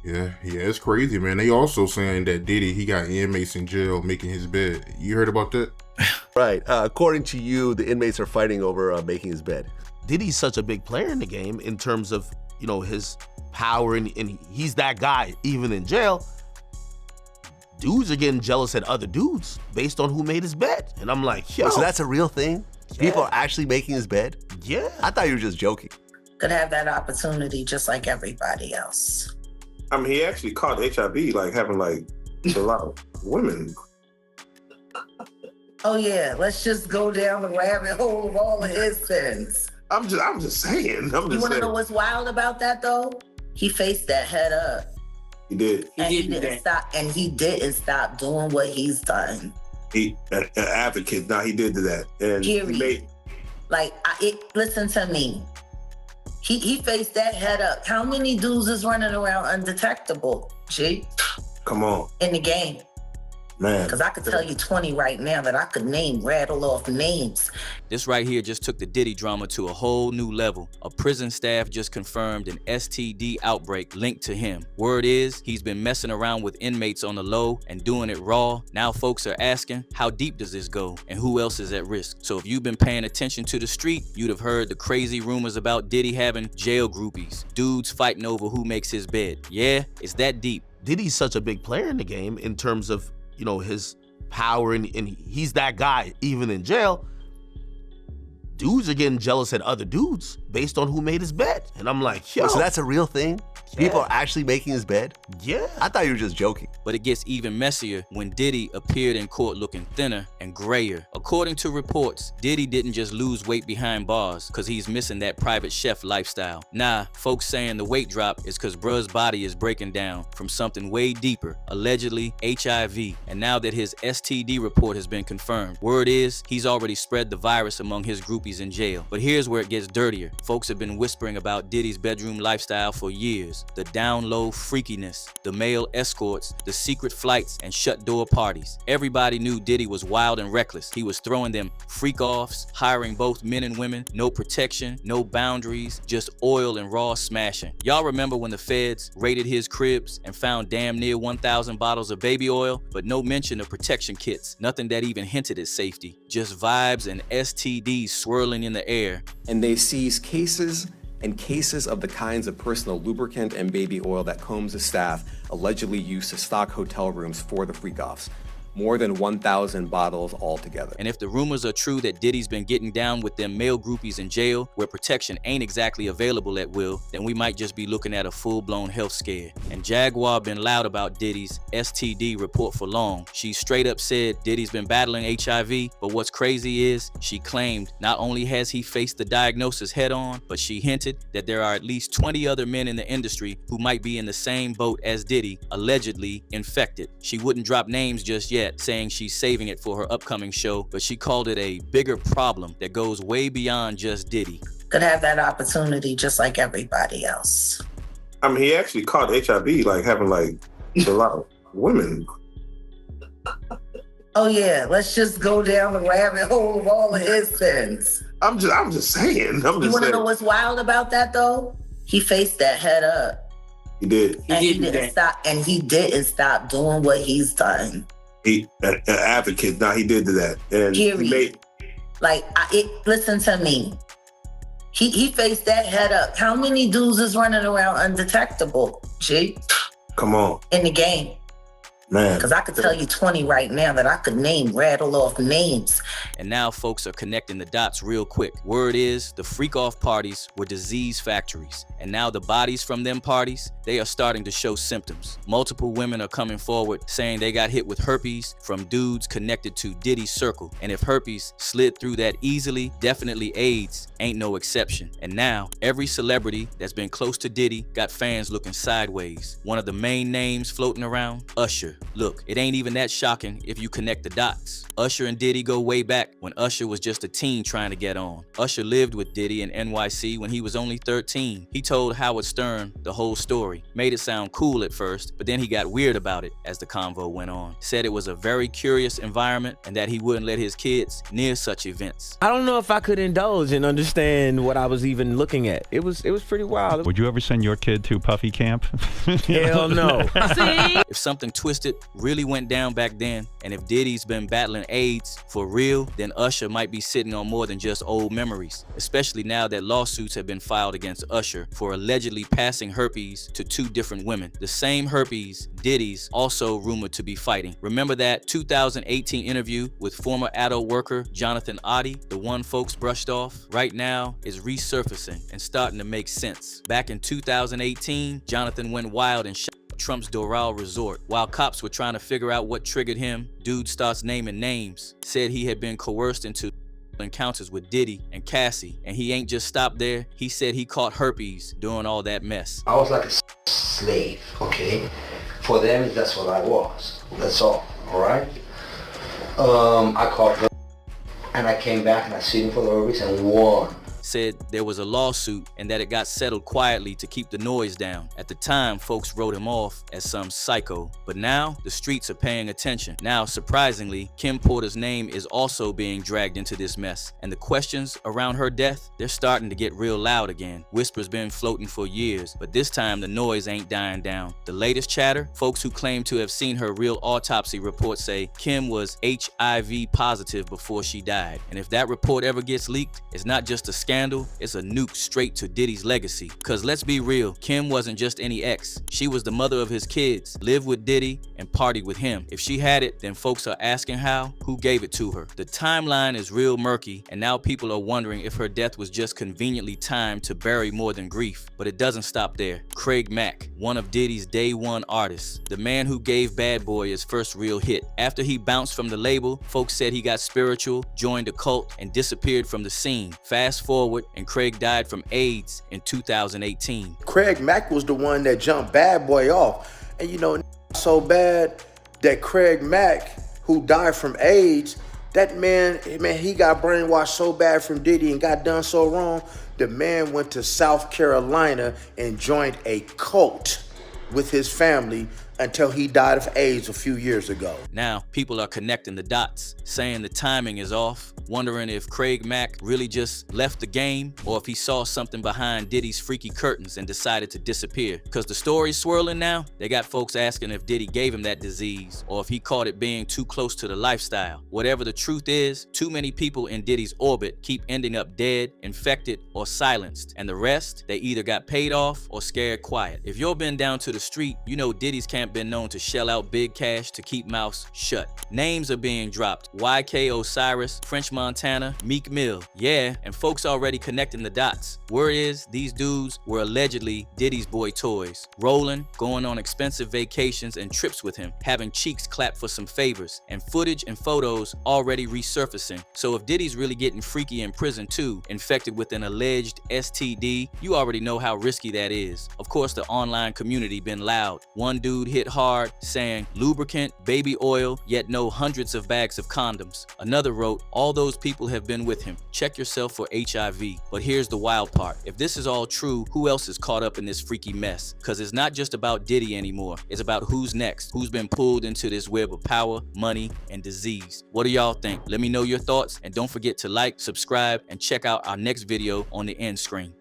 Yeah, it's crazy, man. They also saying that Diddy, he got inmates in jail making his bed. You heard about that? Right. According to you, the inmates are fighting over making his bed. Diddy's such a big player in the game in terms of, his power, and he's that guy even in jail. Dudes are getting jealous at other dudes based on who made his bed. And I'm like, yo. So that's a real thing? Yeah. People are actually making his bed? Yeah. I thought you were just joking. Could have that opportunity just like everybody else. I mean, he actually caught HIV, like having like a lot of women. Oh yeah, let's just go down the rabbit hole of all of his sins. I'm just saying. You want to know what's wild about that though? He faced that head up. He did. He didn't stop doing what he's done. He an advocate. Now he did that. And period. Listen to me. He faced that head up. How many dudes is running around undetectable, G? Come on. In the game. Man. Because I could tell you 20 right now that I could rattle off names. This right here just took the Diddy drama to a whole new level. A prison staff just confirmed an STD outbreak linked to him. Word is, he's been messing around with inmates on the low and doing it raw. Now folks are asking, how deep does this go? And who else is at risk? So if you've been paying attention to the street, you'd have heard the crazy rumors about Diddy having jail groupies. Dudes fighting over who makes his bed. Yeah, it's that deep. Diddy's such a big player in the game in terms of, his power, and he's that guy even in jail. Dudes are getting jealous at other dudes based on who made his bed. And I'm like, yo. So that's a real thing? Yeah. People are actually making his bed? Yeah. I thought you were just joking. But it gets even messier when Diddy appeared in court looking thinner and grayer. According to reports, Diddy didn't just lose weight behind bars because he's missing that private chef lifestyle. Nah, folks saying the weight drop is because bruh's body is breaking down from something way deeper, allegedly HIV. And now that his STD report has been confirmed, word is he's already spread the virus among his groupies in jail. But here's where it gets dirtier. Folks have been whispering about Diddy's bedroom lifestyle for years. The down low freakiness, the male escorts, the secret flights, and shut door parties. Everybody knew Diddy was wild and reckless. He was throwing them freak offs, hiring both men and women, no protection, no boundaries, just oil and raw smashing. Y'all remember when the feds raided his cribs and found damn near 1,000 bottles of baby oil, but no mention of protection kits, nothing that even hinted at safety. Just vibes and STDs swirling in the air. And they seized cases and cases of the kinds of personal lubricant and baby oil that Combs' staff allegedly used to stock hotel rooms for the freak-offs. More than 1,000 bottles altogether. And if the rumors are true that Diddy's been getting down with them male groupies in jail where protection ain't exactly available at will, then we might just be looking at a full-blown health scare. And Jaguar been loud about Diddy's STD report for long. She straight up said Diddy's been battling HIV, but what's crazy is she claimed not only has he faced the diagnosis head on, but she hinted that there are at least 20 other men in the industry who might be in the same boat as Diddy, allegedly infected. She wouldn't drop names just yet, saying she's saving it for her upcoming show, but she called it a bigger problem that goes way beyond just Diddy. Could have that opportunity just like everybody else. I mean, he actually caught HIV, like having like a lot of women. Oh yeah, let's just go down the rabbit hole of all of his sins. I'm just saying. You want to know what's wild about that though? He faced that head up. He did. He didn't stop doing what he's done. He an advocate. Now he did that. And period. Listen to me. He faced that head up. How many dudes is running around undetectable, G? Come on. In the game. Man. Because I could tell you 20 right now that I could rattle off names. And now folks are connecting the dots real quick. Word is the freak-off parties were disease factories. And now the bodies from them parties, they are starting to show symptoms. Multiple women are coming forward saying they got hit with herpes from dudes connected to Diddy's circle. And if herpes slid through that easily, definitely AIDS ain't no exception. And now every celebrity that's been close to Diddy got fans looking sideways. One of the main names floating around, Usher. Look, it ain't even that shocking if you connect the dots. Usher and Diddy go way back when Usher was just a teen trying to get on. Usher lived with Diddy in NYC when he was only 13. He told Howard Stern the whole story. Made it sound cool at first, but then he got weird about it as the convo went on. Said it was a very curious environment and that he wouldn't let his kids near such events. I don't know if I could indulge and understand what I was even looking at. It was pretty wild. Would you ever send your kid to Puffy camp? Hell no. See? If something twisted really went down back then, and if Diddy's been battling AIDS for real, then Usher might be sitting on more than just old memories, especially now that lawsuits have been filed against Usher for allegedly passing herpes to 2 different women. The same herpes Diddy's also rumored to be fighting. Remember that 2018 interview with former adult worker Jonathan Oddie, the one folks brushed off? Right now is resurfacing and starting to make sense. Back in 2018, Jonathan went wild and shot Trump's Doral resort. While cops were trying to figure out what triggered him, dude starts naming names. Said he had been coerced into encounters with Diddy and Cassie, and he ain't just stopped there. He said he caught herpes doing all that mess. I was like a slave, okay? For them, that's what I was. That's all right? I caught her, and I came back and I sued him for the herpes and won. Said there was a lawsuit and that it got settled quietly to keep the noise down. At the time, folks wrote him off as some psycho, but now the streets are paying attention. Now, surprisingly, Kim Porter's name is also being dragged into this mess, and the questions around her death, they're starting to get real loud again. Whispers been floating for years, but this time the noise ain't dying down. The latest chatter, folks who claim to have seen her real autopsy report say Kim was HIV positive before she died, and if that report ever gets leaked, it's not just a scandal, it's a nuke straight to Diddy's legacy. Cause let's be real, Kim wasn't just any ex. She was the mother of his kids, lived with Diddy, and partied with him. If she had it, then folks are asking how, who gave it to her. The timeline is real murky, and now people are wondering if her death was just conveniently timed to bury more than grief. But it doesn't stop there. Craig Mack, one of Diddy's day one artists, the man who gave Bad Boy his first real hit. After he bounced from the label, folks said he got spiritual, joined a cult, and disappeared from the scene. Fast forward, and Craig died from AIDS in 2018. Craig Mack was the one that jumped Bad Boy off. And you know, so bad that Craig Mack, who died from AIDS, that man, he got brainwashed so bad from Diddy and got done so wrong. The man went to South Carolina and joined a cult with his family until he died of AIDS a few years ago. Now, people are connecting the dots, saying the timing is off, wondering if Craig Mack really just left the game or if he saw something behind Diddy's freaky curtains and decided to disappear. Because the story's swirling now, they got folks asking if Diddy gave him that disease or if he caught it being too close to the lifestyle. Whatever the truth is, too many people in Diddy's orbit keep ending up dead, infected, or silenced, and the rest, they either got paid off or scared quiet. If you've been down to the street, you know Diddy's camp been known to shell out big cash to keep mouths shut. Names are being dropped. YK Osiris, French Montana, Meek Mill. Yeah, and folks already connecting the dots. Word is, these dudes were allegedly Diddy's boy toys, rolling, going on expensive vacations and trips with him, having cheeks clapped for some favors, and footage and photos already resurfacing. So if Diddy's really getting freaky in prison too, infected with an alleged STD, you already know how risky that is. Of course, the online community been loud. One dude hit hard, saying lubricant, baby oil, yet no hundreds of bags of condoms. Another wrote, all those people have been with him. Check yourself for HIV. But here's the wild part. If this is all true, who else is caught up in this freaky mess? Because it's not just about Diddy anymore. It's about who's next, who's been pulled into this web of power, money, and disease. What do y'all think? Let me know your thoughts, and don't forget to like, subscribe, and check out our next video on the end screen.